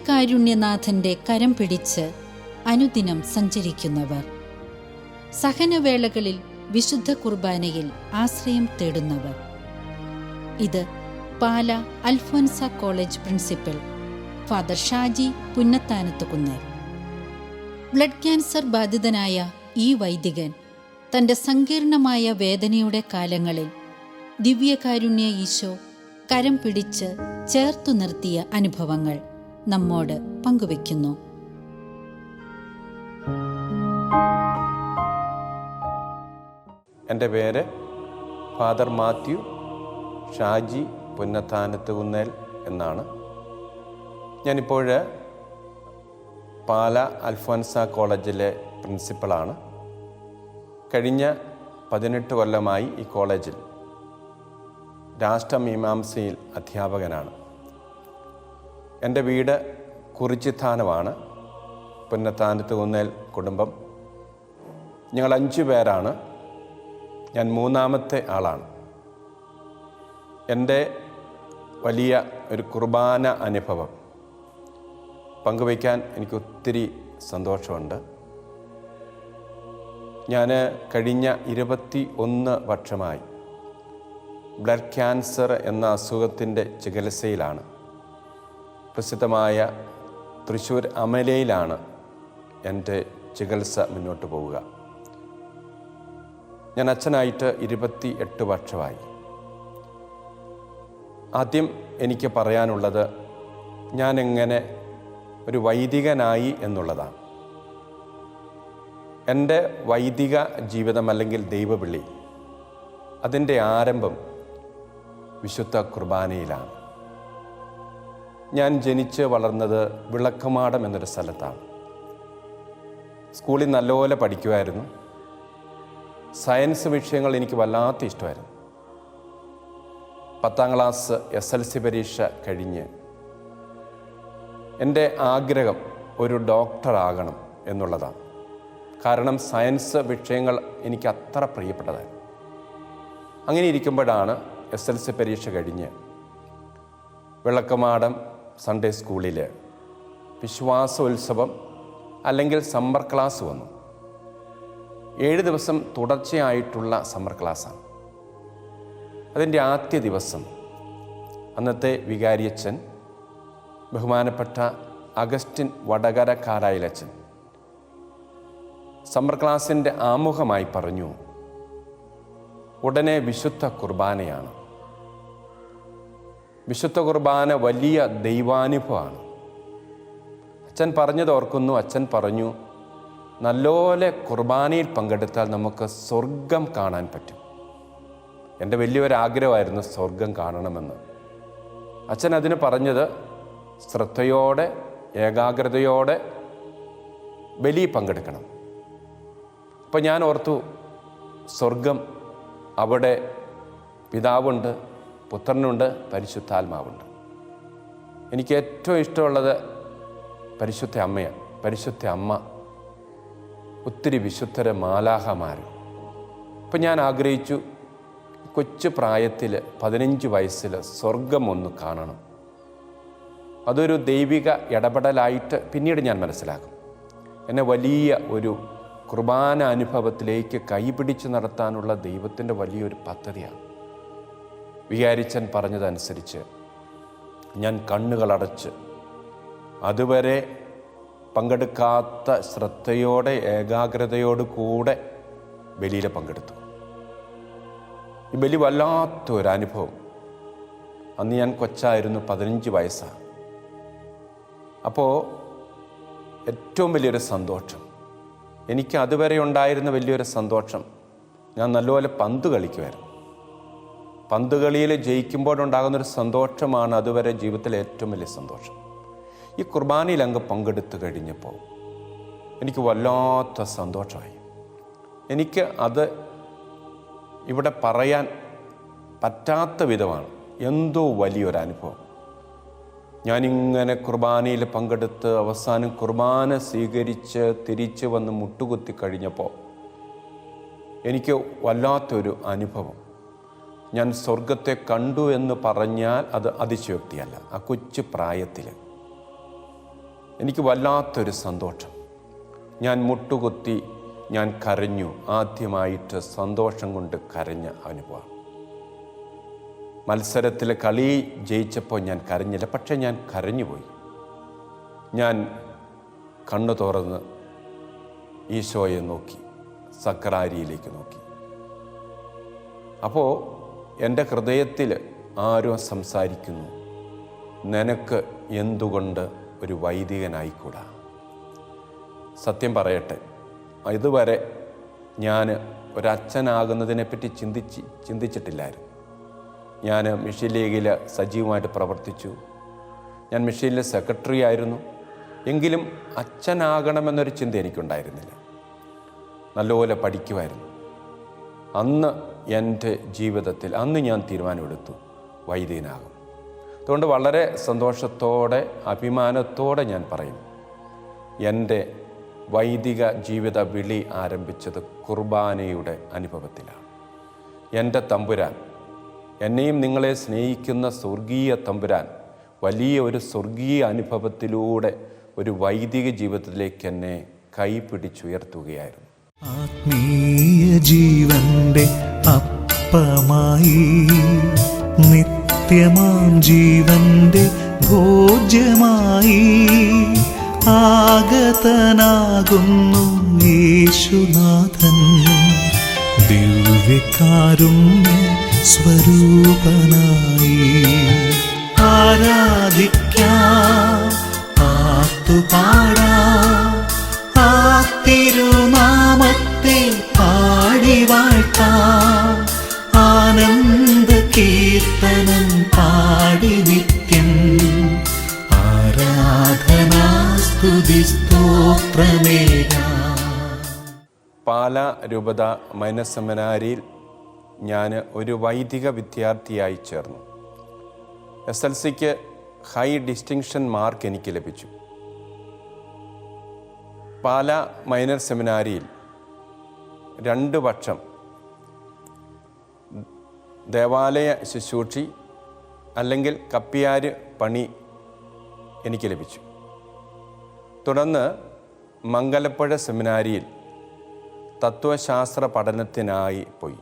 ദിവ്യകാരുണ്യനാഥൻ്റെ കരം പിടിച്ച് അനുദിനം സഞ്ചരിക്കുന്നവർ, സഹനവേളകളിൽ വിശുദ്ധ കുർബാനയിൽ ആശ്രയം തേടുന്നവർ. ഇത് Pala Alphonsa college principal father Shaji Punnathanathukunnel. Blood cancer ബാധിതനായ ഈ വൈദികൻ തൻ്റെ സങ്കീർണമായ വേദനയുടെ കാലങ്ങളിൽ ദിവ്യകാരുണ്യ ഈശോ കരം പിടിച്ച് ചേർത്തു നിർത്തിയ അനുഭവങ്ങൾ നമ്മോട് പങ്കുവയ്ക്കുന്നു. എൻ്റെ പേര് ഫാദർ മാത്യു ഷാജി പുന്നത്താനത്തുകുന്നേൽ എന്നാണ്. ഞാനിപ്പോൾ പാല അൽഫോൻസ കോളേജിലെ പ്രിൻസിപ്പളാണ്. കഴിഞ്ഞ 18 കൊല്ലമായി ഈ കോളേജിൽ രാഷ്ട്രമീമാംസയിൽ അധ്യാപകനാണ്. എൻ്റെ വീട് കുറിച്ചിത്താനമാണ്. പുന്നത്താനത്തുകുന്നേൽ കുടുംബം. ഞങ്ങൾ 5 പേരാണ്. ഞാൻ 3ാമത്തെ ആളാണ്. എൻ്റെ വലിയ ഒരു കുർബാന അനുഭവം പങ്കുവയ്ക്കാൻ എനിക്ക് ഒത്തിരി സന്തോഷമുണ്ട്. ഞാൻ കഴിഞ്ഞ 21 വർഷമായി ബ്ലഡ് ക്യാൻസർ എന്ന അസുഖത്തിൻ്റെ ചികിത്സയിലാണ്. പ്രസിദ്ധമായ തൃശ്ശൂർ അമലയിലാണ് എൻ്റെ ചികിത്സ മുന്നോട്ട് പോവുക. ഞാൻ അച്ഛനായിട്ട് 28 വർഷമായി. ആദ്യം എനിക്ക് പറയാനുള്ളത് ഞാനെങ്ങനെ ഒരു വൈദികനായി എന്നുള്ളതാണ്. എൻ്റെ വൈദിക ജീവിതം അല്ലെങ്കിൽ ദൈവവിളി അതിൻ്റെ ആരംഭം വിശുദ്ധ കുർബാനയിലാണ്. ഞാൻ ജനിച്ച് വളർന്നത് വിളക്കമാടം എന്നൊരു സ്ഥലത്താണ്. സ്കൂളിൽ നല്ലപോലെ പഠിക്കുമായിരുന്നു. സയൻസ് വിഷയങ്ങൾ എനിക്ക് വല്ലാത്ത ഇഷ്ടമായിരുന്നു. 10ാം ക്ലാസ് SLC പരീക്ഷ കഴിഞ്ഞ് എൻ്റെ ആഗ്രഹം ഒരു ഡോക്ടറാകണം എന്നുള്ളതാണ്. കാരണം സയൻസ് വിഷയങ്ങൾ എനിക്ക് അത്ര പ്രിയപ്പെട്ടതായിരുന്നു. അങ്ങനെ ഇരിക്കുമ്പോഴാണ് SLC പരീക്ഷ കഴിഞ്ഞ് വിളക്കമാടം സൺഡേ സ്കൂളിൽ വിശ്വാസോത്സവം അല്ലെങ്കിൽ സമ്മർ ക്ലാസ് വന്നു. 7 ദിവസം തുടർച്ചയായിട്ടുള്ള സമ്മർ ക്ലാസ്സാണ്. അതിൻ്റെ ആദ്യ ദിവസം അന്നത്തെ വികാരിയച്ഛൻ ബഹുമാനപ്പെട്ട അഗസ്റ്റിൻ വടകരക്കാരായിലച്ഛൻ സമ്മർ ക്ലാസിൻ്റെ ആമുഖമായി പറഞ്ഞു, ഉടനെ വിശുദ്ധ കുർബാനയാണ്. വിശുദ്ധ കുർബാന വലിയ ദൈവാനുഭവമാണ്. അച്ഛൻ പറഞ്ഞത് ഓർക്കുന്നു. അച്ഛൻ പറഞ്ഞു, നല്ലപോലെ കുർബാനയിൽ പങ്കെടുത്താൽ നമുക്ക് സ്വർഗം കാണാൻ പറ്റും. എൻ്റെ വലിയൊരാഗ്രഹമായിരുന്നു സ്വർഗം കാണണമെന്ന്. അച്ഛൻ അതിന് പറഞ്ഞത് ശ്രദ്ധയോടെ ഏകാഗ്രതയോടെ ബലിയിൽ പങ്കെടുക്കണം. അപ്പോൾ ഞാൻ ഓർത്തു, സ്വർഗം അവിടെ പിതാവുണ്ട്, പുത്രനുണ്ട്, പരിശുദ്ധാത്മാവുണ്ട്. എനിക്ക് ഏറ്റവും ഇഷ്ടമുള്ളത് പരിശുദ്ധ അമ്മയാണ്. പരിശുദ്ധ അമ്മ, ഒത്തിരി വിശുദ്ധരെ മാലാഹമാർ. അപ്പം ഞാൻ ആഗ്രഹിച്ചു, കൊച്ചു പ്രായത്തിൽ 15 വയസ്സിൽ സ്വർഗം ഒന്ന് കാണണം. അതൊരു ദൈവിക ഇടപെടലായിട്ട് പിന്നീട് ഞാൻ മനസ്സിലാക്കും. എന്നെ വലിയ ഒരു കുർബാന അനുഭവത്തിലേക്ക് കൈപിടിച്ച് നടത്താനുള്ള ദൈവത്തിൻ്റെ വലിയൊരു പദ്ധതിയാണ്. വികാരിച്ചൻ പറഞ്ഞതനുസരിച്ച് ഞാൻ കണ്ണുകളടച്ച് അതുവരെ പങ്കെടുക്കാത്ത ശ്രദ്ധയോടെ ഏകാഗ്രതയോട് കൂടെ ബലിയിൽ പങ്കെടുത്തു. ഈ ബലി വല്ലാത്തൊരനുഭവം. അന്ന് ഞാൻ കൊച്ചായിരുന്നു, 15 വയസ്സാണ്. അപ്പോൾ ഏറ്റവും വലിയൊരു സന്തോഷം എനിക്ക് അതുവരെ ഉണ്ടായിരുന്ന വലിയൊരു സന്തോഷം, ഞാൻ നല്ലപോലെ പന്ത് കളിക്കുമായിരുന്നു. പന്ത് കളിയിൽ ജയിക്കുമ്പോഴുണ്ടാകുന്നൊരു സന്തോഷമാണ് അതുവരെ ജീവിതത്തിലെ ഏറ്റവും വലിയ സന്തോഷം. ഈ കുർബാനയിൽ അങ്ങ് പങ്കെടുത്തു കഴിഞ്ഞപ്പോൾ എനിക്ക് വല്ലാത്ത സന്തോഷമായി. എനിക്ക് അത് ഇവിടെ പറയാൻ പറ്റാത്ത വിധമാണ്. എന്തോ വലിയൊരനുഭവം. ഞാനിങ്ങനെ കുർബാനയിൽ പങ്കെടുത്ത് അവസാനം കുർബാന സ്വീകരിച്ച് തിരിച്ച് വന്ന് മുട്ടുകുത്തി കഴിഞ്ഞപ്പോൾ എനിക്ക് വല്ലാത്തൊരു അനുഭവം. ഞാൻ സ്വർഗത്തെ കണ്ടു എന്ന് പറഞ്ഞാൽ അത് അതിശയോക്തിയല്ല. ആ കൊച്ചു പ്രായത്തിൽ എനിക്ക് വല്ലാത്തൊരു സന്തോഷം. ഞാൻ മുട്ടുകുത്തി ഞാൻ കരഞ്ഞു. ആദ്യമായിട്ട് സന്തോഷം കൊണ്ട് കരഞ്ഞ അനുഭവം. മത്സരത്തിൽ കളി ജയിച്ചപ്പോൾ ഞാൻ കരഞ്ഞില്ല, പക്ഷേ ഞാൻ കരഞ്ഞുപോയി. ഞാൻ കണ്ണു തുറന്ന് ഈശോയെ നോക്കി, സക്രാരിയിലേക്ക് നോക്കി. അപ്പോൾ എൻ്റെ ഹൃദയത്തിൽ ആരോ സംസാരിക്കുന്നു, നിനക്ക് എന്തുകൊണ്ട് ഒരു വൈദികനായിക്കൂടാ? സത്യം പറയട്ടെ, ഇതുവരെ ഞാൻ ഒരച്ഛനാകുന്നതിനെപ്പറ്റി ചിന്തിച്ചിട്ടില്ലായിരുന്നു. ഞാൻ മിഷൻ ലീഗിൽ സജീവമായിട്ട് പ്രവർത്തിച്ചു. ഞാൻ മിഷനിലെ സെക്രട്ടറി ആയിരുന്നു. എങ്കിലും അച്ഛനാകണമെന്നൊരു ചിന്ത എനിക്കുണ്ടായിരുന്നില്ല. നല്ലപോലെ പഠിക്കുമായിരുന്നു. അന്ന് എൻ്റെ ജീവിതത്തിൽ ഞാൻ തീരുമാനമെടുത്തു, വൈദികനാകും. അതുകൊണ്ട് വളരെ സന്തോഷത്തോടെ അഭിമാനത്തോടെ ഞാൻ പറയും, എൻ്റെ വൈദിക ജീവിത വിളി ആരംഭിച്ചത് കുർബാനയുടെ അനുഭവത്തിലാണ്. എൻ്റെ തമ്പുരാൻ, എന്നെയും നിങ്ങളെ സ്നേഹിക്കുന്ന സ്വർഗീയ തമ്പുരാൻ വലിയ ഒരു സ്വർഗീയ അനുഭവത്തിലൂടെ ഒരു വൈദിക ജീവിതത്തിലേക്ക് എന്നെ കൈപിടിച്ചുയർത്തുകയായിരുന്നു. ആത്മീയ ജീവന്റെ അപ്പമായി, നിത്യമാം ജീവന്റെ ഭോജ്യമായി ആഗതനാകുന്നു യേശുനാഥൻ. ദിവ്യകാരുണ്യ സ്വരൂപനായി ആരാധിക്കാം, പാട്ടുപാടാം, ആ തിരുനാമത്തെ പാടി വാഴ്ത്താം, ആനന്ദ കീർത്തനം പാടി നിത്യം ആരാധനാ സ്തുതി സ്തോത്രമേകാം. പാലാ രൂപത മൈനർ സെമിനാരിയിൽ ഞാൻ ഒരു വൈദിക വിദ്യാർത്ഥിയായി ചേർന്നു. SLCക്ക് ഹൈ ഡിസ്റ്റിങ്ഷൻ മാർക്ക് എനിക്ക് ലഭിച്ചു. പാലാ മൈനർ സെമിനാരിയിൽ 2 വർഷം ദേവാലയ ശുശ്രൂഷി അല്ലെങ്കിൽ കപ്പിയാര് പണി എനിക്ക് ലഭിച്ചു. തുടർന്ന് മംഗലപ്പുഴ സെമിനാരിയിൽ തത്വശാസ്ത്ര പഠനത്തിനായി പോയി.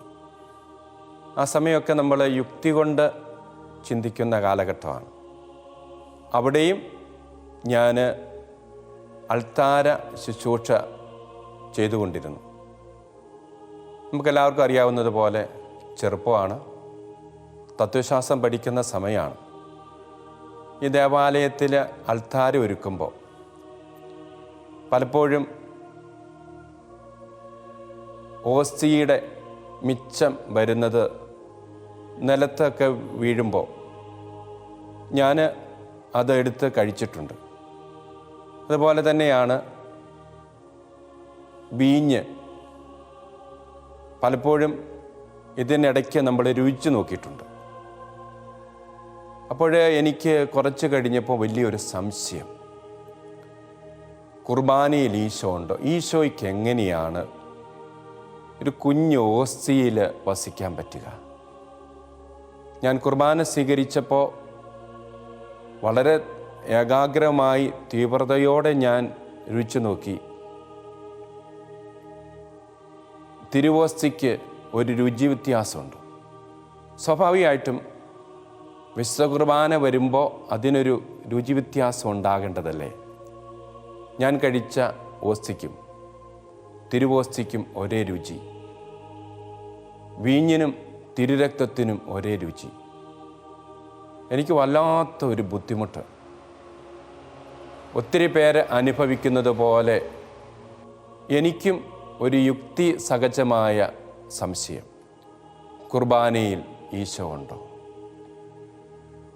ആ സമയമൊക്കെ നമ്മൾ യുക്തി കൊണ്ട് ചിന്തിക്കുന്ന കാലഘട്ടമാണ്. അവിടെയും ഞാൻ അൾത്താര ശുശ്രൂഷ ചെയ്തുകൊണ്ടിരുന്നു. നമുക്കെല്ലാവർക്കും അറിയാവുന്നതുപോലെ ചെറുപ്പമാണ്, തത്വശാസ്ത്രം പഠിക്കുന്ന സമയമാണ്. ഈ ദേവാലയത്തിൽ അൾത്താര ഒരുക്കുമ്പോൾ പലപ്പോഴും ഓസ്തിയുടെ മിച്ചം വരുന്നത് നിലത്തൊക്കെ വീഴുമ്പോൾ ഞാൻ അതെടുത്ത് കഴിച്ചിട്ടുണ്ട്. അതുപോലെ തന്നെയാണ് വീഞ്ഞ്. പലപ്പോഴും ഇതിനിടയ്ക്ക് നമ്മൾ രുചിച്ച് നോക്കിയിട്ടുണ്ട്. അപ്പോൾ എനിക്ക് കുറച്ച് കഴിഞ്ഞപ്പോൾ വലിയൊരു സംശയം, കുർബാനയിൽ ഈശോ ഉണ്ടോ? ഈശോയ്ക്ക് എങ്ങനെയാണ് ഒരു കുഞ്ഞ് ഓസ്തിയിൽ വസിക്കാൻ പറ്റുക? ഞാൻ കുർബാന സ്വീകരിച്ചപ്പോൾ വളരെ ഏകാഗ്രമായി തീവ്രതയോടെ ഞാൻ രുചിച്ചു നോക്കി. തിരുവോസ്തിക്ക് ഒരു രുചി വ്യത്യാസമുണ്ട്. സ്വാഭാവികമായിട്ടും വിശുദ്ധ കുർബാന വരുമ്പോൾ അതിനൊരു രുചി വ്യത്യാസം ഉണ്ടാകേണ്ടതല്ലേ? ഞാൻ കഴിച്ച ഓസ്തിക്കും തിരുവോസ്തിക്കും ഒരേ രുചി, വീഞ്ഞിനും തിരുരക്തത്തിനും ഒരേ രുചി. എനിക്ക് വല്ലാത്ത ഒരു ബുദ്ധിമുട്ട്. ഒത്തിരി പേര് അനുഭവിക്കുന്നത് പോലെ എനിക്കും ഒരു യുക്തി സഹജമായ സംശയം, കുർബാനയിൽ ഈശോ ഉണ്ടോ?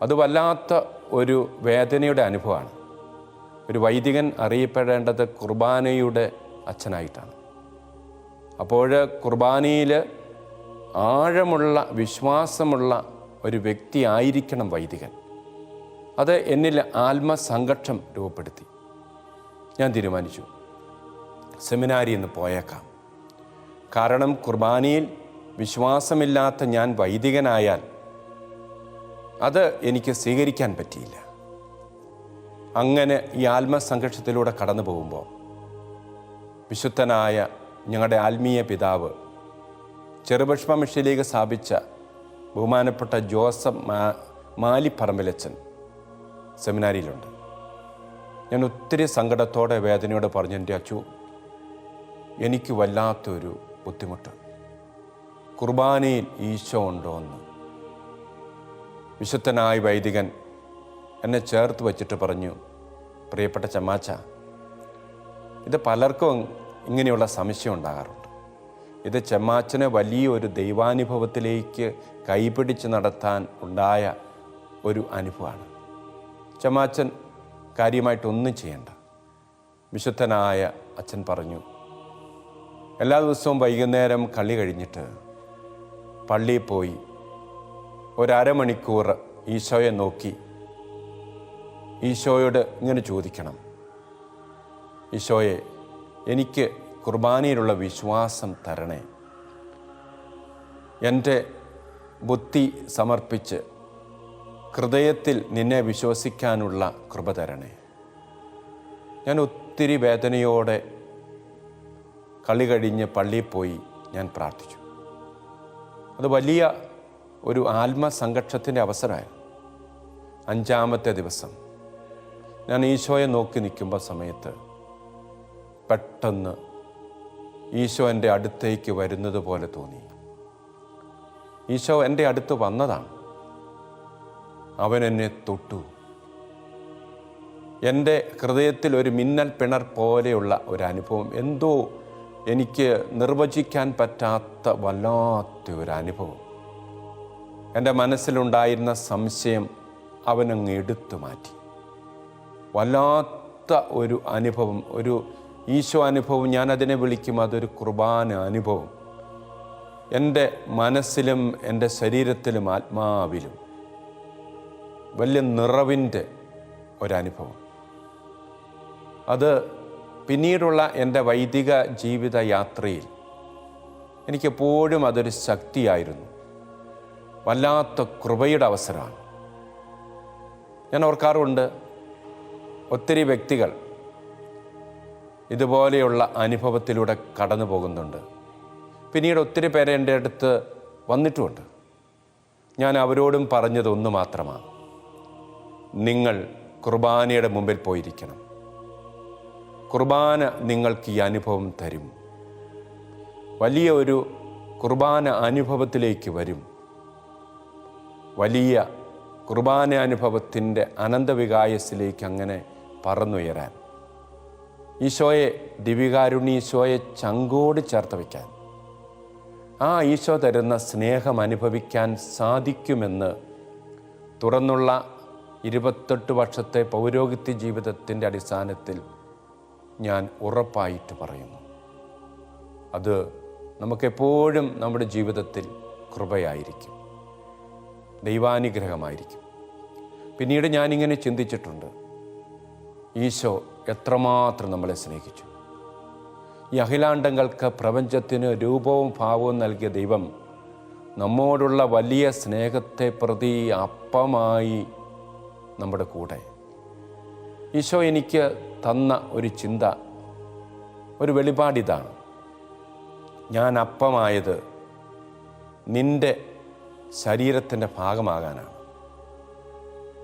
അത് വല്ലാത്ത ഒരു വേദനയുടെ അനുഭവമാണ്. ഒരു വൈദികൻ അറിയപ്പെടേണ്ടത് കുർബാനയുടെ അച്ഛനായിട്ടാണ്. അപ്പോൾ കുർബാനയിൽ ആഴമുള്ള വിശ്വാസമുള്ള ഒരു വ്യക്തി ആയിരിക്കണം വൈദികൻ. അത് എന്നിൽ ആത്മസംഘർഷം രൂപപ്പെടുത്തി. ഞാൻ തീരുമാനിച്ചു, സെമിനാരി എന്ന് പോയേക്കാം. കാരണം കുർബാനയിൽ വിശ്വാസമില്ലാത്ത ഞാൻ വൈദികനായാൽ അത് എനിക്ക് സ്വീകരിക്കാൻ പറ്റിയില്ല. അങ്ങനെ ഈ ആത്മസംഘർഷത്തിലൂടെ കടന്നു പോകുമ്പോൾ വിശുദ്ധനായ ഞങ്ങളുടെ ആത്മീയ പിതാവ് ചെറുപുഷ്പ മിഷനിലേക്ക് സ്ഥാപിച്ച ബഹുമാനപ്പെട്ട ജോസഫ് മാലിപ്പറമ്പിലച്ചൻ സെമിനാരിയിലുണ്ട്. ഞാൻ ഒത്തിരി സങ്കടത്തോടെ വേദനയോടെ പറഞ്ഞു, എൻ്റെ അച്ചു, എനിക്ക് വല്ലാത്തൊരു ബുദ്ധിമുട്ട്, കുർബാനയിൽ ഈശോ ഉണ്ടോ എന്ന്. വിശുദ്ധനായ വൈദികൻ എന്നെ ചേർത്ത് വച്ചിട്ട് പറഞ്ഞു, പ്രിയപ്പെട്ട ചമ്മാച്ച, ഇത് പലർക്കും ഇങ്ങനെയുള്ള സംശയം ഉണ്ടാകാറുണ്ട്. ഇത് ചമ്മാച്ചനെ വലിയൊരു ദൈവാനുഭവത്തിലേക്ക് കൈപിടിച്ച് നടത്താൻ ഉണ്ടായ ഒരു അനുഭവമാണ്. ചമ്മാച്ചൻ കാര്യമായിട്ടൊന്നും ചെയ്യണ്ട. വിശുദ്ധനായ അച്ഛൻ പറഞ്ഞു, എല്ലാ ദിവസവും വൈകുന്നേരം കളി കഴിഞ്ഞിട്ട് പള്ളിയിൽ പോയി ഒരമണിക്കൂർ ഈശോയെ നോക്കി ഈശോയോട് ഇങ്ങനെ ചോദിക്കണം, ഈശോയെ, എനിക്ക് കുർബാനയിലുള്ള വിശ്വാസം തരണേ, എൻ്റെ ബുദ്ധി സമർപ്പിച്ച് ഹൃദയത്തിൽ നിന്നെ വിശ്വസിക്കാനുള്ള കൃപ തരണേ. ഞാൻ ഒത്തിരി വേദനയോടെ കളി കഴിഞ്ഞ് പള്ളിയിൽ പോയി ഞാൻ പ്രാർത്ഥിച്ചു. അത് വലിയ ഒരു ആത്മസംഘർഷത്തിൻ്റെ അവസരമായി. 5-ാമത്തെ ദിവസം ഞാൻ ഈശോയെ നോക്കി നിൽക്കുമ്പോൾ സമയത്ത് പെട്ടെന്ന് ഈശോ എൻ്റെ അടുത്തേക്ക് വരുന്നത് പോലെ തോന്നി. ഈശോ എൻ്റെ അടുത്ത് വന്നതാണ്. അവൻ എന്നെ തൊട്ടു. എൻ്റെ ഹൃദയത്തിൽ ഒരു മിന്നൽ പിണർ പോലെയുള്ള ഒരു അനുഭവം, എന്തോ എനിക്ക് നിർവചിക്കാൻ പറ്റാത്ത വല്ലാത്തൊരു അനുഭവം. എൻ്റെ മനസ്സിലുണ്ടായിരുന്ന സംശയം അവനങ്ങ് എടുത്തു മാറ്റി. വല്ലാത്ത ഒരു അനുഭവം, ഒരു ഈശോ അനുഭവം. ഞാനതിനെ വിളിക്കും അതൊരു കുർബാന അനുഭവം. എൻ്റെ മനസ്സിലും എൻ്റെ ശരീരത്തിലും ആത്മാവിലും വലിയ നിറവിൻ്റെ ഒരനുഭവം. അത് പിന്നീടുള്ള എൻ്റെ വൈദിക ജീവിത യാത്രയിൽ എനിക്കെപ്പോഴും അതൊരു ശക്തിയായിരുന്നു. വല്ലാത്ത കൃപയുടെ അവസരമാണ്. ഞാൻ ഓർക്കാറുണ്ട്, ഒത്തിരി വ്യക്തികൾ ഇതുപോലെയുള്ള അനുഭവത്തിലൂടെ കടന്നു പോകുന്നുണ്ട്. പിന്നീട് ഒത്തിരി പേരെ എൻ്റെ അടുത്ത് വന്നിട്ടുമുണ്ട്. ഞാൻ അവരോടും പറഞ്ഞത് ഒന്ന് മാത്രമാണ്, നിങ്ങൾ കുർബാനയുടെ മുമ്പിൽ പോയിരിക്കണം. കുർബാന നിങ്ങൾക്ക് ഈ അനുഭവം തരും. വലിയ ഒരു കുർബാന അനുഭവത്തിലേക്ക് വരും. വലിയ കുർബാന അനുഭവത്തിൻ്റെ അനന്തവികായസിലേക്ക് അങ്ങനെ പറന്നുയരാൻ, ഈശോയെ, ദിവ്യകാരുണ്യ ചങ്കോട് ചേർത്ത് വയ്ക്കാൻ, ആ ഈശോ തരുന്ന സ്നേഹം അനുഭവിക്കാൻ സാധിക്കുമെന്ന് തുറന്നുള്ള 28 വർഷത്തെ പൗരോഹിത്യ ജീവിതത്തിൻ്റെ അടിസ്ഥാനത്തിൽ ഞാൻ ഉറപ്പായിട്ട് പറയുന്നു. അത് നമുക്കെപ്പോഴും നമ്മുടെ ജീവിതത്തിൽ കൃപയായിരിക്കും, ദൈവാനുഗ്രഹമായിരിക്കും. പിന്നീട് ഞാനിങ്ങനെ ചിന്തിച്ചിട്ടുണ്ട്, ഈശോ എത്രമാത്രം നമ്മളെ സ്നേഹിച്ചു. ഈ അഖിലാണ്ടങ്ങൾക്ക്, പ്രപഞ്ചത്തിന് രൂപവും ഭാവവും നൽകിയ ദൈവം നമ്മോടുള്ള വലിയ സ്നേഹത്തെ പ്രതി അപ്പമായി നമ്മുടെ കൂടെ. ഈശോ എനിക്ക് തന്ന ഒരു ചിന്ത, ഒരു വെളിപാടിതാണ്, ഞാൻ അപ്പമായത് നിൻ്റെ ശരീരത്തിൻ്റെ ഭാഗമാകാനാണ്,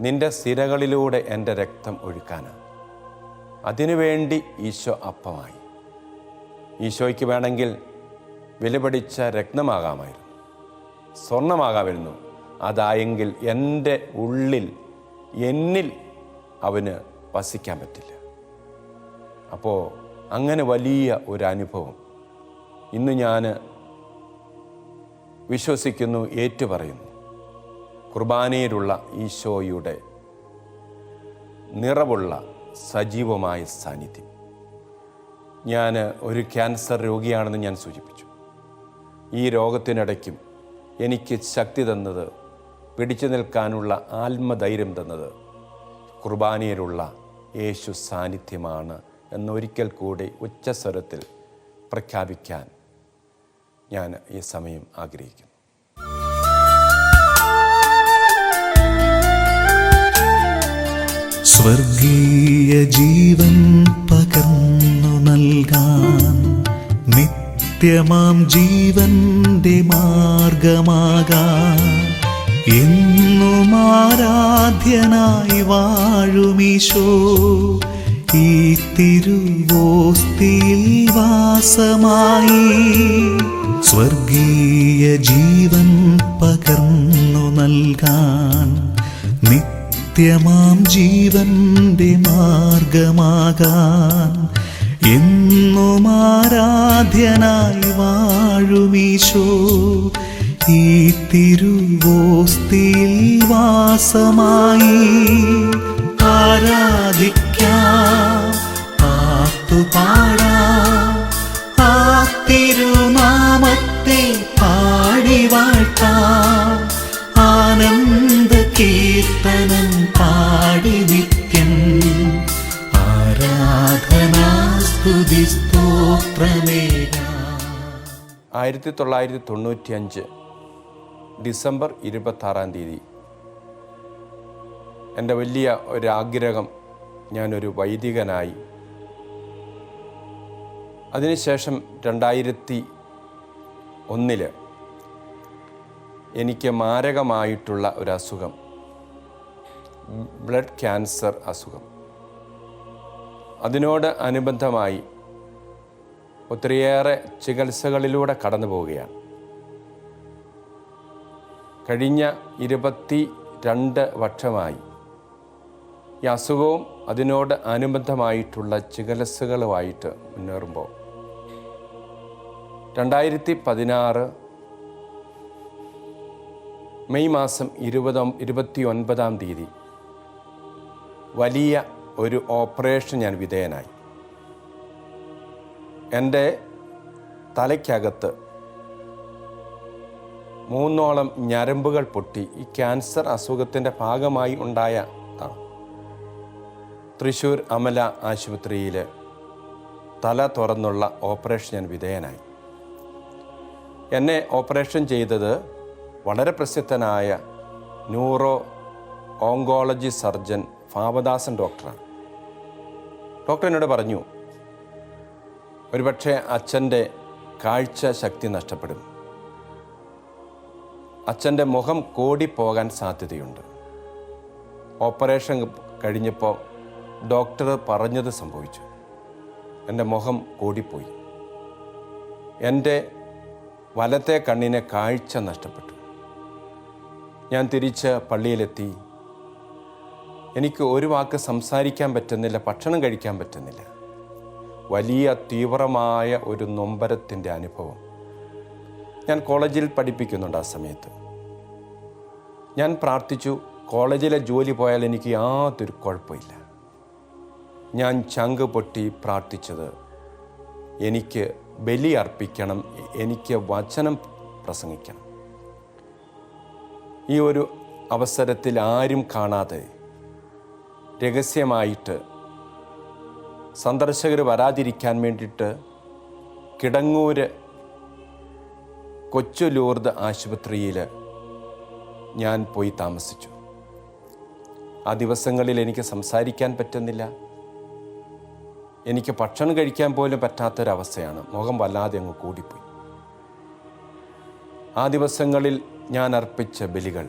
നിൻ്റെ സിരകളിലൂടെ എൻ്റെ രക്തം ഒഴുക്കാനാണ്. അതിനുവേണ്ടി ഈശോ അപ്പമായി. ഈശോയ്ക്ക് വേണമെങ്കിൽ വിലപിടിച്ച രത്നമാകാമായിരുന്നു, സ്വർണമാകാമായിരുന്നു. അതായെങ്കിൽ എൻ്റെ ഉള്ളിൽ, എന്നിൽ അവന് വസിക്കാൻ പറ്റില്ല. അപ്പോൾ അങ്ങനെ വലിയ ഒരു അനുഭവം ഇന്ന് ഞാൻ വിശ്വസിക്കുന്നു, ഏറ്റുപറയുന്നു. കുർബാനയിലുള്ള ഈശോയുടെ നിറവുള്ള സജീവമായ സാന്നിധ്യം. ഞാൻ ഒരു ക്യാൻസർ രോഗിയാണെന്ന് ഞാൻ സൂചിപ്പിച്ചു. ഈ രോഗത്തിനിടയ്ക്കും എനിക്ക് ശക്തി തന്നത്, പിടിച്ചു നിൽക്കാനുള്ള ആത്മധൈര്യം തന്നത് കുർബാനയിലുള്ള യേശു സാന്നിധ്യമാണ് എന്നൊരിക്കൽ കൂടി ഉച്ചസ്വരത്തിൽ പ്രഖ്യാപിക്കാൻ ഞാൻ ഈ സമയം ആഗ്രഹിക്കുന്നു. സ്വർഗീയ ജീവൻ പകർന്നു നൽകാൻ, നിത്യമാം ജീവന്റെ മാർഗമാകാൻ, എന്നും ആരാധ്യനായി വാഴുമീശോ ഈ തിരുവോസ്തിയിൽ വാസമായി. സ്വർഗീയ ജീവൻ പകർന്നു നൽകാൻ, നിത്യമാം ജീവന്റെ മാർഗമാകാൻ, എന്നും ആരാധ്യനായി വാഴുമീശോ ഈ തിരുവോസ്തിയിൽ വാസമായി. ആരാധിക്കാം, പാട്ടുപാടാം, ആ തിരുനാമത്തെ പാടി വാഴ്ത്താം, ആനന്ദ കീർത്തനം പാടി നിത്യം ആരാധനാ സ്തുതി സ്തോത്രമേകാം. 1995 ഡിസംബർ 26 എൻ്റെ വലിയ ഒരാഗ്രഹം ഞാനൊരു വൈദികനായി. അതിനുശേഷം 2001 എനിക്ക് മാരകമായിട്ടുള്ള ഒരു അസുഖം, ബ്ലഡ് ക്യാൻസർ അസുഖം. അതിനോട് അനുബന്ധമായി ഒത്തിരിയേറെ ചികിത്സകളിലൂടെ കടന്നു പോവുകയാണ്. കഴിഞ്ഞ 22 വർഷമായി ഈ അസുഖവും അതിനോട് അനുബന്ധമായിട്ടുള്ള ചികിത്സകളുമായിട്ട് മുന്നേറുമ്പോൾ 2016 മെയ് മാസം 29 വലിയ ഒരു ഓപ്പറേഷൻ ഞാൻ വിധേയനായി. എൻ്റെ തലയ്ക്കകത്ത് 3 ഞരമ്പുകൾ പൊട്ടി. ഈ ക്യാൻസർ അസുഖത്തിൻ്റെ ഭാഗമായി ഉണ്ടായതാണ്. തൃശ്ശൂർ അമല ആശുപത്രിയിൽ തല തുറന്നുള്ള ഓപ്പറേഷൻ ഞാൻ വിധേയനായി. എന്നെ ഓപ്പറേഷൻ ചെയ്തത് വളരെ പ്രസിദ്ധനായ ന്യൂറോ ഓങ്കോളജി സർജൻ ഭാവദാസൻ ഡോക്ടറാണ്. ഡോക്ടർ എന്നോട് പറഞ്ഞു, ഒരുപക്ഷെ അച്ഛൻ്റെ കാഴ്ച ശക്തി നഷ്ടപ്പെടും, അച്ഛൻ്റെ മുഖം കോടിപ്പോകാൻ സാധ്യതയുണ്ട്. ഓപ്പറേഷൻ കഴിഞ്ഞപ്പോൾ ഡോക്ടർ പറഞ്ഞത് സംഭവിച്ചു. എൻ്റെ മുഖം കോടിപ്പോയി. എൻ്റെ വലത്തെ കണ്ണിന് കാഴ്ച നഷ്ടപ്പെട്ടു. ഞാൻ തിരിച്ച് പള്ളിയിലെത്തി. എനിക്ക് ഒരു വാക്ക് സംസാരിക്കാൻ പറ്റുന്നില്ല, ഭക്ഷണം കഴിക്കാൻ പറ്റുന്നില്ല. വലിയ തീവ്രമായ ഒരു നൊമ്പരത്തിൻ്റെ അനുഭവം. ഞാൻ കോളേജിൽ പഠിപ്പിക്കുന്നുണ്ട്. ആ സമയത്ത് ഞാൻ പ്രാർത്ഥിച്ചു, കോളേജിലെ ജോലി പോയാൽ എനിക്ക് യാതൊരു കുഴപ്പമില്ല. ഞാൻ ചങ്ക് പൊട്ടി പ്രാർത്ഥിച്ചത്, എനിക്ക് ബലി അർപ്പിക്കണം, എനിക്ക് വചനം പ്രസംഗിക്കണം. ഈ ഒരു അവസരത്തിൽ ആരും കാണാതെ രഹസ്യമായിട്ട് സന്ദർശകർ വരാതിരിക്കാൻ വേണ്ടിയിട്ട് കിടങ്ങൂര് കൊച്ചു ലൂർദ് ആശുപത്രിയിൽ ഞാൻ പോയി താമസിച്ചു. ആ ദിവസങ്ങളിൽ എനിക്ക് സംസാരിക്കാൻ പറ്റുന്നില്ല, എനിക്ക് ഭക്ഷണം കഴിക്കാൻ പോലും പറ്റാത്തൊരവസ്ഥയാണ്. മുഖം വല്ലാതെ അങ്ങ് കൂടിപ്പോയി. ആ ദിവസങ്ങളിൽ ഞാൻ അർപ്പിച്ച ബലികൾ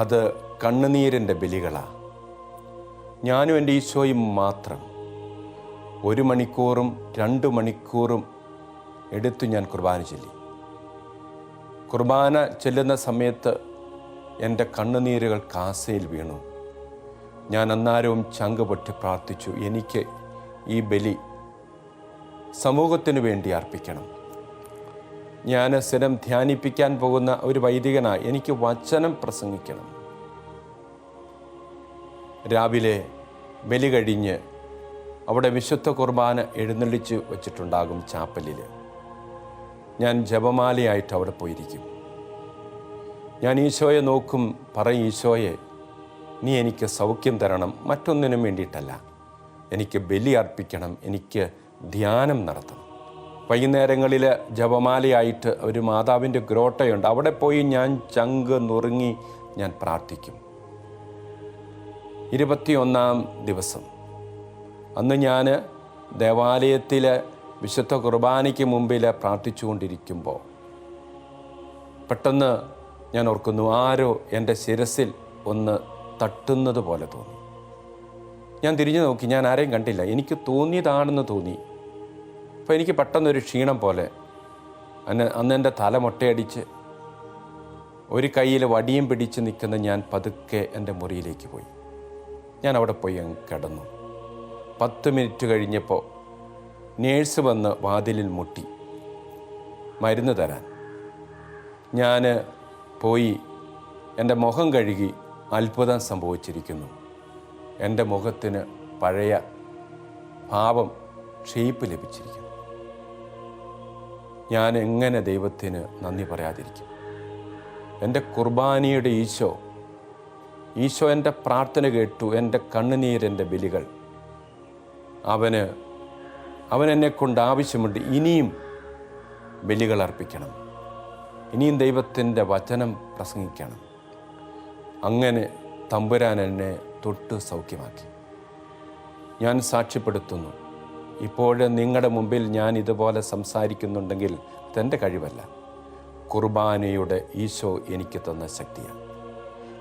അത് കണ്ണുനീരിൻ്റെ ബലികളാണ്. ഞാനും എൻ്റെ ഈശോയും മാത്രം 1 മണിക്കൂറും 2 മണിക്കൂറും എടുത്തു ഞാൻ കുർബാന ചൊല്ലി. കുർബാന ചെല്ലുന്ന സമയത്ത് എൻ്റെ കണ്ണുനീരുകൾ കാസയിൽ വീണു. ഞാൻ അന്നേരവും ചങ്ക് പൊട്ടി പ്രാർത്ഥിച്ചു, എനിക്ക് ഈ ബലി സമൂഹത്തിനു വേണ്ടി അർപ്പിക്കണം. ഞാൻ സ്ഥിരം ധ്യാനിപ്പിക്കാൻ പോകുന്ന ഒരു വൈദികനായി എനിക്ക് വചനം പ്രസംഗിക്കണം. രാവിലെ ബലി കഴിഞ്ഞ് അവിടെ വിശുദ്ധ കുർബാന എഴുന്നള്ളിച്ച് വച്ചിട്ടുണ്ടാകും ചാപ്പലിൽ. ഞാൻ ജപമാലയായിട്ട് അവിടെ പോയിരിക്കും. ഞാൻ ഈശോയെ നോക്കും, പറയും, ഈശോയെ നീ എനിക്ക് സൗഖ്യം തരണം, മറ്റൊന്നിനും വേണ്ടിയിട്ടല്ല, എനിക്ക് ബലി അർപ്പിക്കണം, എനിക്ക് ധ്യാനം നടത്തണം. വൈകുന്നേരങ്ങളിൽ ജപമാലയായിട്ട് ഒരു മാതാവിൻ്റെ ഗ്രോട്ടയുണ്ട്, അവിടെ പോയി ഞാൻ ചങ്ക് നുറുങ്ങി ഞാൻ പ്രാർത്ഥിക്കും. 21-ാം ദിവസം അന്ന് ഞാൻ ദേവാലയത്തിൽ വിശുദ്ധ കുർബാനയ്ക്ക് മുമ്പിൽ പ്രാർത്ഥിച്ചുകൊണ്ടിരിക്കുമ്പോൾ പെട്ടെന്ന് ഞാൻ ഓർക്കുന്നു, ആരോ എൻ്റെ ശിരസിൽ ഒന്ന് തട്ടുന്നത് പോലെ തോന്നി. ഞാൻ തിരിഞ്ഞു നോക്കി, ഞാൻ ആരെയും കണ്ടില്ല. എനിക്ക് തോന്നിയതാണെന്ന് തോന്നി. അപ്പോൾ എനിക്ക് പെട്ടെന്നൊരു ക്ഷീണം പോലെ. അന്ന് എൻ്റെ തല മൊട്ടയടിച്ച് ഒരു കയ്യിൽ വടിയും പിടിച്ച് നിൽക്കുന്ന ഞാൻ പതുക്കെ എൻ്റെ മുറിയിലേക്ക് പോയി. ഞാൻ അവിടെ പോയി അങ്ങ് കിടന്നു. 10 മിനിറ്റ് കഴിഞ്ഞപ്പോൾ നേഴ്സ് വന്ന് വാതിലിൽ മുട്ടി മരുന്ന് തരാൻ. ഞാൻ പോയി എൻ്റെ മുഖം കഴുകി. അത്ഭുതം സംഭവിച്ചിരിക്കുന്നു. എൻ്റെ മുഖത്തിന് പഴയ ഭാവം, ഷേപ്പ് ലഭിച്ചിരിക്കുന്നു. ഞാൻ എങ്ങനെ ദൈവത്തിന് നന്ദി പറയാതിരിക്കും? എൻ്റെ കുർബാനയുടെ ഈശോ എൻ്റെ പ്രാർത്ഥന കേട്ടു. എൻ്റെ കണ്ണുനീരെൻ്റെ ബലികൾ അവൻ എന്നെക്കൊണ്ട് ആവശ്യമുണ്ട്. ഇനിയും ബലികൾ അർപ്പിക്കണം, ഇനിയും ദൈവത്തിൻ്റെ വചനം പ്രസംഗിക്കണം. അങ്ങനെ തമ്പുരാൻ എന്നെ തൊട്ട് സൗഖ്യമാക്കി. ഞാൻ സാക്ഷ്യപ്പെടുത്തുന്നു, ഇപ്പോഴും നിങ്ങളുടെ മുമ്പിൽ ഞാൻ ഇതുപോലെ സംസാരിക്കുന്നുണ്ടെങ്കിൽ അതെൻ്റെ കഴിവല്ല, കുർബാനയുടെ ഈശോ എനിക്ക് തന്ന ശക്തിയാണ്.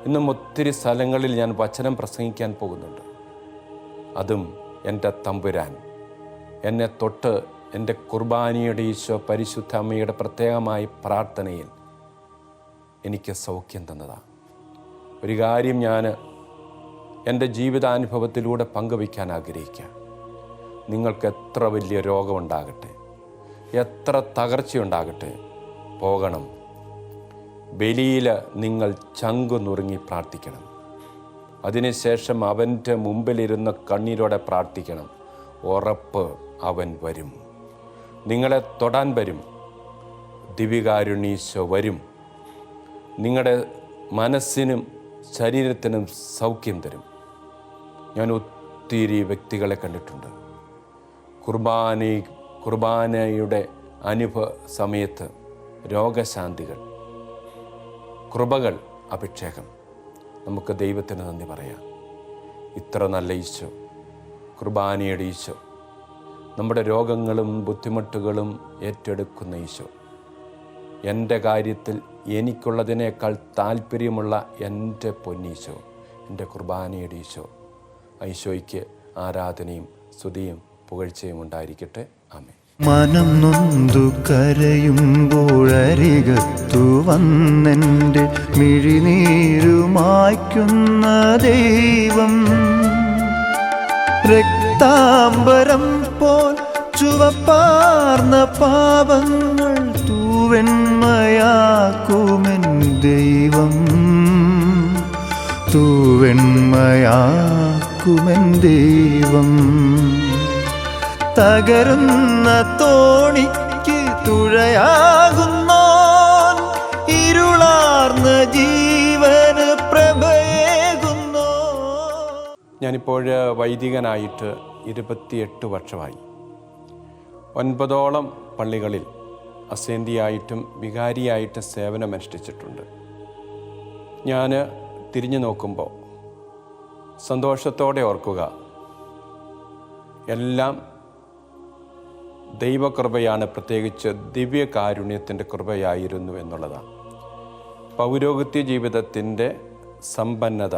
ഇന്നും ഒത്തിരി സ്ഥലങ്ങളിൽ ഞാൻ വചനം പ്രസംഗിക്കാൻ പോകുന്നുണ്ട്. അതും എൻ്റെ തമ്പുരാൻ എന്നെ തൊട്ട് എൻ്റെ കുർബാനയുടെ ഈശോ പരിശുദ്ധ അമ്മയുടെ പ്രത്യേകമായ പ്രാർത്ഥനയിൽ എനിക്ക് സൗഖ്യം തന്നതാണ്. ഒരു കാര്യം ഞാൻ എൻ്റെ ജീവിതാനുഭവത്തിലൂടെ പങ്കുവയ്ക്കാൻ ആഗ്രഹിക്കുക. നിങ്ങൾക്ക് എത്ര വലിയ രോഗമുണ്ടാകട്ടെ, എത്ര തകർച്ചയുണ്ടാകട്ടെ, പോകണം. ബലിയിൽ നിങ്ങൾ ചങ്കു നുറുങ്ങി പ്രാർത്ഥിക്കണം. അതിനുശേഷം അവൻ്റെ മുമ്പിലിരുന്ന് കണ്ണീരോടെ പ്രാർത്ഥിക്കണം. ഉറപ്പ്, അവൻ വരും, നിങ്ങളെ തൊടാൻ വരും. ദിവ്യകാരുണ്യീശോ വരും, നിങ്ങളുടെ മനസ്സിനും ശരീരത്തിനും സൗഖ്യം തരും. ഞാൻ ഒത്തിരി വ്യക്തികളെ കണ്ടിട്ടുണ്ട്. കുർബാനയുടെ അനുഭവ സമയത്ത് രോഗശാന്തികൾ, കൃപകൾ, അഭിഷേകം. നമുക്ക് ദൈവത്തിന് നന്ദി പറയാം. ഇത്ര നല്ല ഈശോ, കുർബാനയുടെ ഈശോ, നമ്മുടെ രോഗങ്ങളും ബുദ്ധിമുട്ടുകളും ഏറ്റെടുക്കുന്ന ഈശോ, എൻ്റെ കാര്യത്തിൽ എനിക്കുള്ളതിനേക്കാൾ താല്പര്യമുള്ള എൻ്റെ പൊന്നീശോ, എൻ്റെ കുർബാനയുടെ ഈശോ. ഈശോയ്ക്ക് ആരാധനയും സ്തുതിയും പുകഴ്ചയും ഉണ്ടായിരിക്കട്ടെ. ആമേൻ. മനം നൊന്തു കരയുമ്പോഴരികത്തു വന്നെൻ്റെ മിഴിനീരുമായ്ക്കുന്ന ദൈവം, രക്താംബരം പോൽ ചുവപ്പാർന്ന പാപങ്ങൾ തൂവെണ്മയാക്കുമെൻ ദൈവം, തൂവെണ്മയാക്കുമെൻ ദൈവം. തകരുന്ന തോണിക്ക് തുഴയാകുന്നോൻ, ഇരുളാർന്ന ജീവന് പ്രഭയേകുന്നോ. ഞാനിപ്പോൾ വൈദികനായിട്ട് 28 വർഷമായി. 9ഓളം പള്ളികളിൽ അസേന്തിയായിട്ടും വികാരിയായിട്ടും സേവനമനുഷ്ഠിച്ചിട്ടുണ്ട്. ഞാൻ തിരിഞ്ഞു നോക്കുമ്പോൾ സന്തോഷത്തോടെ ഓർക്കുക, എല്ലാം ദൈവകൃപയാണ്, പ്രത്യേകിച്ച് ദിവ്യകാരുണ്യത്തിൻ്റെ കൃപയായിരുന്നു എന്നുള്ളതാണ്. പൗരോഹിത്യ ജീവിതത്തിൻ്റെ സമ്പന്നത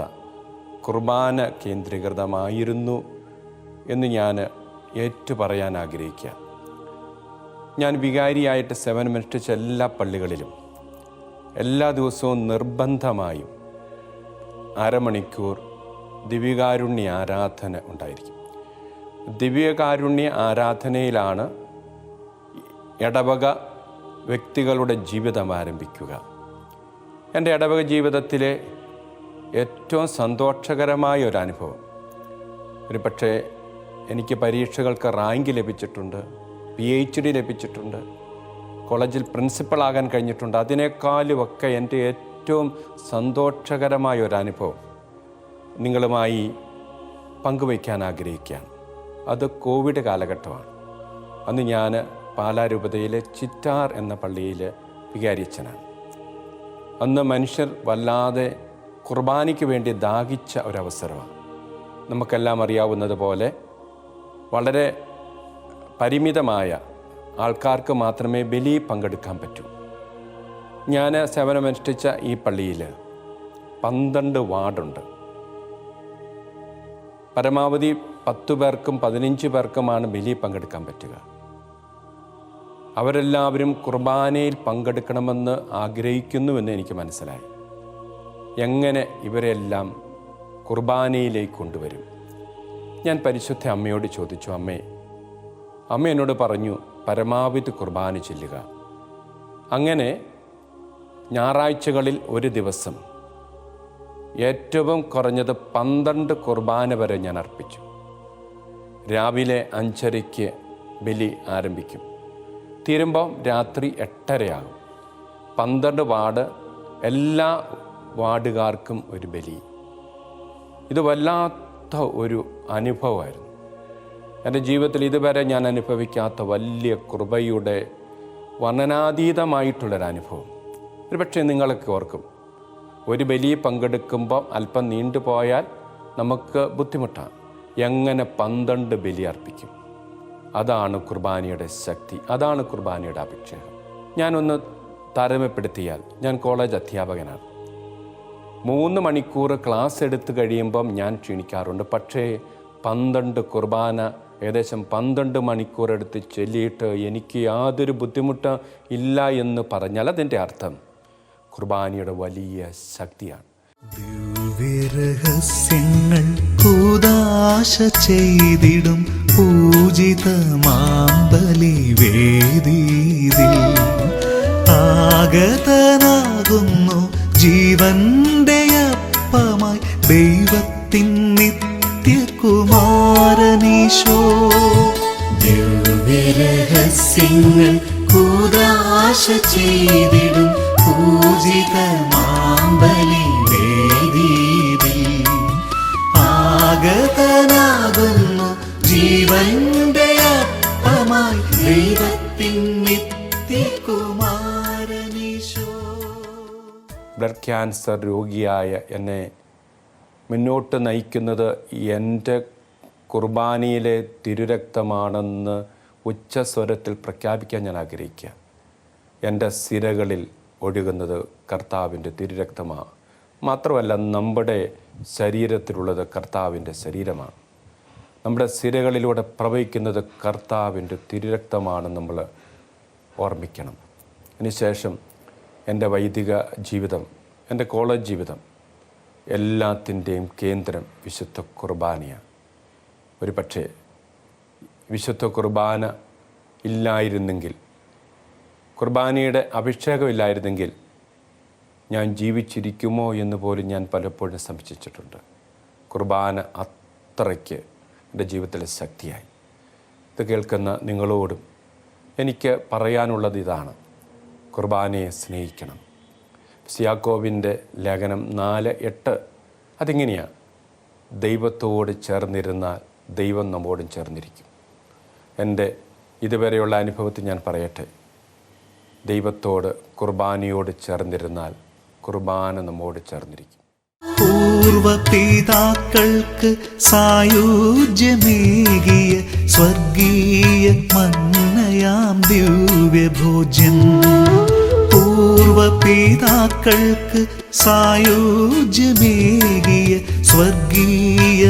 കുർബാന കേന്ദ്രീകൃതമായിരുന്നു എന്ന് ഞാൻ ഏറ്റുപറയാൻ ആഗ്രഹിക്കുക. ഞാൻ വികാരിയായിട്ട് സേവനമനുഷ്ഠിച്ച എല്ലാ പള്ളികളിലും എല്ലാ ദിവസവും നിർബന്ധമായും അരമണിക്കൂർ ദിവ്യകാരുണ്യ ആരാധന ഉണ്ടായിരിക്കും. ദിവ്യകാരുണ്യ ആരാധനയിലാണ് ഇടവക വ്യക്തികളുടെ ജീവിതം ആരംഭിക്കുക. എൻ്റെ ഇടവക ജീവിതത്തിലെ ഏറ്റവും സന്തോഷകരമായ ഒരു അനുഭവം, ഒരു പക്ഷേ എനിക്ക് പരീക്ഷകൾക്ക് റാങ്ക് ലഭിച്ചിട്ടുണ്ട്, PhD ലഭിച്ചിട്ടുണ്ട്, കോളേജിൽ പ്രിൻസിപ്പളാകാൻ കഴിഞ്ഞിട്ടുണ്ട്. അതിനേക്കാളുമൊക്കെ എൻ്റെ ഏറ്റവും സന്തോഷകരമായ ഒരു അനുഭവം നിങ്ങളുമായി പങ്കുവയ്ക്കാൻ ആഗ്രഹിക്കുകയാണ്. അത് കോവിഡ് കാലഘട്ടമാണ്. അന്ന് ഞാൻ പാലാരൂപതയിലെ ചിറ്റാർ എന്ന പള്ളിയിൽ വികാരിയച്ഛനാണ്. അന്ന് മനുഷ്യർ വല്ലാതെ കുർബാനയ്ക്ക് വേണ്ടി ദാഹിച്ച ഒരവസരമാണ്. നമുക്കെല്ലാം അറിയാവുന്നതുപോലെ വളരെ പരിമിതമായ ആൾക്കാർക്ക് മാത്രമേ ബലി പങ്കെടുക്കാൻ പറ്റൂ. ഞാൻ സേവനമനുഷ്ഠിച്ച ഈ പള്ളിയിൽ 12 വാർഡുണ്ട്. പരമാവധി 10 പേർക്കും 15 പേർക്കുമാണ് ബലി പങ്കെടുക്കാൻ പറ്റുക. അവരെല്ലാവരും കുർബാനയിൽ പങ്കെടുക്കണമെന്ന് ആഗ്രഹിക്കുന്നുവെന്ന് എനിക്ക് മനസ്സിലായി. എങ്ങനെ ഇവരെല്ലാം കുർബാനയിലേക്ക് കൊണ്ടുവരും? ഞാൻ പരിശുദ്ധ അമ്മയോട് ചോദിച്ചു, അമ്മ എന്നോട് പറഞ്ഞു പരമാവധി കുർബാന ചൊല്ലുക. അങ്ങനെ ഞായറാഴ്ചകളിൽ ഒരു ദിവസം ഏറ്റവും കുറഞ്ഞത് 12 കുർബാന വരെ ഞാൻ അർപ്പിച്ചു. രാവിലെ 5:30 ബലി ആരംഭിക്കും. തീരുമ്പോൾ രാത്രി 8:30 12 വാർഡ്, എല്ലാ വാർഡുകാർക്കും ഒരു ബലി. ഇത് വല്ലാത്ത ഒരു അനുഭവമായിരുന്നു. എൻ്റെ ജീവിതത്തിൽ ഇതുവരെ ഞാൻ അനുഭവിക്കാത്ത വലിയ കൃപയുടെ വർണ്ണനാതീതമായിട്ടുള്ളൊരനുഭവം. ഒരുപക്ഷെ നിങ്ങളൊക്കെ ഓർക്കും, ഒരു ബലി പങ്കെടുക്കുമ്പോൾ അല്പം നീണ്ടുപോയാൽ നമുക്ക് ബുദ്ധിമുട്ടാണ്. എങ്ങനെ 12 ബലി അർപ്പിക്കും? അതാണ് കുർബാനയുടെ ശക്തി, അതാണ് കുർബാനയുടെ അഭിഷേകം. ഞാനൊന്ന് താരതമ്യപ്പെടുത്തിയാൽ, ഞാൻ കോളേജ് അധ്യാപകനാണ്. 3 മണിക്കൂർ ക്ലാസ് എടുത്തു കഴിയുമ്പം ഞാൻ ക്ഷീണിക്കാറുണ്ട്. പക്ഷേ 12 കുർബാന ഏകദേശം 12 മണിക്കൂർ എടുത്ത് ചൊല്ലിയിട്ട് എനിക്ക് യാതൊരു ബുദ്ധിമുട്ട് ഇല്ല എന്ന് പറഞ്ഞാൽ അതിൻ്റെ അർത്ഥം കുർബാനയുടെ വലിയ ശക്തിയാണ്. ദിവ്യരഹസ്യങ്ങൾ കൂദാശ ചെയ്തിടും പൂജിതമാമ്പലി വേദിയിൽ ആഗതനാകുന്നു ജീവന്റെ അപ്പമായി ദൈവത്തിൻ നിത്യകുമാരനീശോ. ദിവ്യരഹസ്യങ്ങൾ കൂദാശ ചെയ്തിടും പൂജിതമാമ്പലി വേദിയിൽ ആഗതനാകുന്നു ജീവന്റെ അപ്പമായി ദൈവത്തിൻ നിത്യകുമാരനീശോ. ബ്ലഡ് ക്യാൻസർ രോഗിയായ എന്നെ മുന്നോട്ട് നയിക്കുന്നത് എൻ്റെ കുർബാനയിലെ തിരുരക്തമാണെന്ന് ഉച്ചസ്വരത്തിൽ പ്രഖ്യാപിക്കാൻ ഞാൻ ആഗ്രഹിക്കുക. എൻ്റെ സിരകളിൽ ഒഴുകുന്നത് കർത്താവിൻ്റെ തിരുരക്തമാണ്. മാത്രമല്ല, നമ്മുടെ ശരീരത്തിലുള്ളത് കർത്താവിൻ്റെ ശരീരമാണ്. നമ്മുടെ സിരകളിലൂടെ പ്രവഹിക്കുന്നത് കർത്താവിൻ്റെ തിരുരക്തമാണ് നമ്മൾ ഓർമ്മിക്കണം. അതിനുശേഷം എൻ്റെ വൈദിക ജീവിതം, എൻ്റെ കോളേജ് ജീവിതം, എല്ലാത്തിൻ്റെയും കേന്ദ്രം വിശുദ്ധ കുർബാനയാണ്. ഒരു പക്ഷേ വിശുദ്ധ കുർബാന ഇല്ലായിരുന്നെങ്കിൽ, കുർബാനയുടെ അഭിഷേകമില്ലായിരുന്നെങ്കിൽ ഞാൻ ജീവിച്ചിരിക്കുമോ എന്ന് പോലും ഞാൻ പലപ്പോഴും സംശയിച്ചിട്ടുണ്ട്. കുർബാന അത്രയ്ക്ക് എൻ്റെ ജീവിതത്തിലെ ശക്തിയായി. ഇത് കേൾക്കുന്ന നിങ്ങളോടും എനിക്ക് പറയാനുള്ളത് ഇതാണ്: കുർബാനയെ സ്നേഹിക്കണം. യാക്കോബിൻ്റെ ലേഖനം 4:8 അതിങ്ങനെയാണ്: ദൈവത്തോട് ചേർന്നിരുന്നാൽ ദൈവം നമ്മോടും ചേർന്നിരിക്കും. എൻ്റെ ഇതുവരെയുള്ള അനുഭവത്തിൽ ഞാൻ പറയട്ടെ, ദൈവത്തോട് കുർബാനയോട് ചേർന്നിരുന്നാൽ കുർബാന നമ്മോട് ചേർന്നിരിക്കും. പൂർവപിതാക്കൾക്ക് സായുജ്യമേകിയ സ്വർഗീയ മന്നയാം ദിവ്യഭോജ്യം. പൂർവപിതാക്കൾക്ക് സായുജ്യമേകിയ സ്വർഗീയ